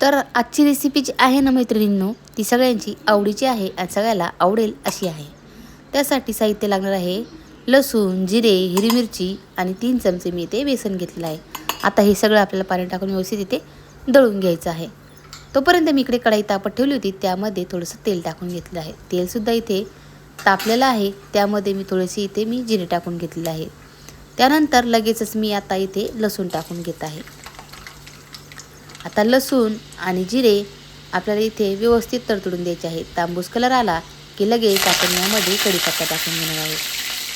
तर आजची रेसिपी जी आहे ना मैत्रिणींनो, ती सगळ्यांची आवडीची आहे आणि सगळ्याला आवडेल अशी आहे. त्यासाठी साहित्य लागणार आहे लसूण, जिरे, हिरवी मिरची आणि 3 चमचे मी इथे बेसन घेतलेलं आहे. आता हे सगळं आपल्याला पाणी टाकून व्यवस्थित इथे दळून घ्यायचं आहे. तोपर्यंत मी इकडे कढई तापत ठेवली होती, त्यामध्ये थोडंसं तेल टाकून घेतलं आहे. तेलसुद्धा इथे तापलेलं आहे. त्यामध्ये मी थोडेसे इथे जिरे टाकून घेतलेले आहे. त्यानंतर लगेचच मी आता इथे लसूण टाकून घेत आहे. आता लसूण आणि जिरे आपल्याला इथे व्यवस्थित तडतडून द्यायचे आहेत. तांबूस कलर आला की लगेच आपण यामध्ये कढीपत्ता टाकून घेणार आहोत.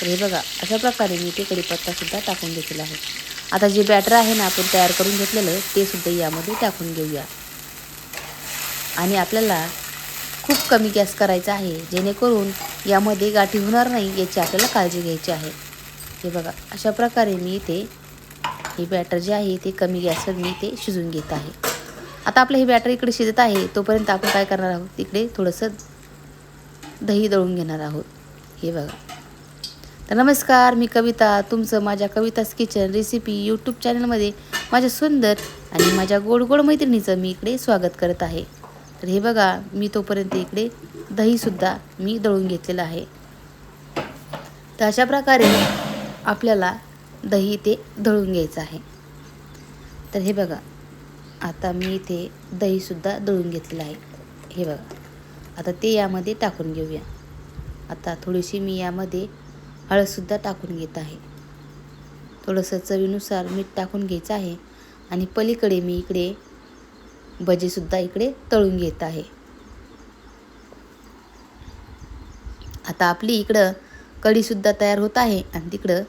तर हे बघा, अशा प्रकारे मी इथे कढीपत्तासुद्धा टाकून घेतलेला आहे. आता जे बॅटर आहे ना आपण तयार करून घेतलेलं, ते सुद्धा यामध्ये टाकून घेऊया. आणि आपल्याला खूप कमी गॅस करायचा आहे, जेणेकरून यामध्ये गाठी होणार नाही याची आपल्याला काळजी घ्यायची आहे. हे बघा, अशा प्रकारे मी इथे हे बॅटर जे आहे ते कमी गॅसवर मी ते शिजून घेत आहे. आता आपलं हे बॅटर इकडे शिजत आहे, तोपर्यंत आपण काय करणार आहोत, तिकडे थोडंसं दही दळून घेणार आहोत. हे बघा. तर नमस्कार, मी कविता, तुमचं माझ्या कवितास किचन रेसिपी यूट्यूब चॅनलमध्ये माझ्या सुंदर आणि माझ्या गोड गोड मैत्रिणीचं मी इकडे स्वागत करत आहे. तर हे बघा, मी तोपर्यंत इकडे दहीसुद्धा मी दळून घेतलेलं आहे. तर अशा प्रकारे आपल्याला दही ते दळून घ्यायचं आहे. तर हे बघा, आता मी इथे दहीसुद्धा दळून घेतलेलं आहे. हे बघा, आता ते यामध्ये टाकून घेऊया. आता थोडीशी मी यामध्ये हळदसुद्धा टाकून घेत आहे. थोडंसं चवीनुसार मीठ टाकून घ्यायचं आहे. आणि पलीकडे मी इकडे भजीसुद्धा इकडे तळून घेत आहे. आता आपली इकडं कढीसुद्धा तयार होत आहे आणि तिकडं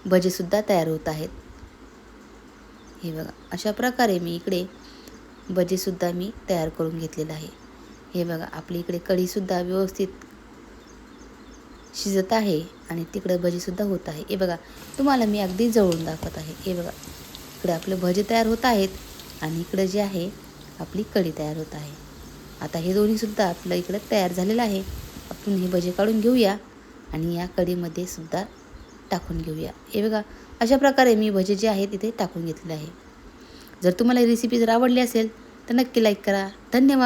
भजीसुद्धा तयार होत आहेत. हे बघा, अशा प्रकारे मी इकडे भजीसुद्धा मी तयार करून घेतलेलं आहे. हे बघा, आपली इकडे कढीसुद्धा व्यवस्थित शिजत आहे आणि तिकडं भजीसुद्धा होत आहे. हे बघा, तुम्हाला मी अगदी जवळून दाखवत आहे. हे बघा, इकडे आपले भजी तयार होत आहेत आणि इकडे जे आहे आपली कढी तयार होत आहे. आता हे दोन्हीसुद्धा आपलं इकडे तयार झालेलं आहे. आपण हे भजी काढून घेऊया आणि या कढीमध्ये सुद्धा टाकून घेऊया. हे बघा, अशा प्रकारे मी भजी जे आहे तिथे टाकून घेतलेले आहे. जर तुम्हाला ही रेसिपी जर आवडली असेल तर नक्की लाईक करा. धन्यवाद.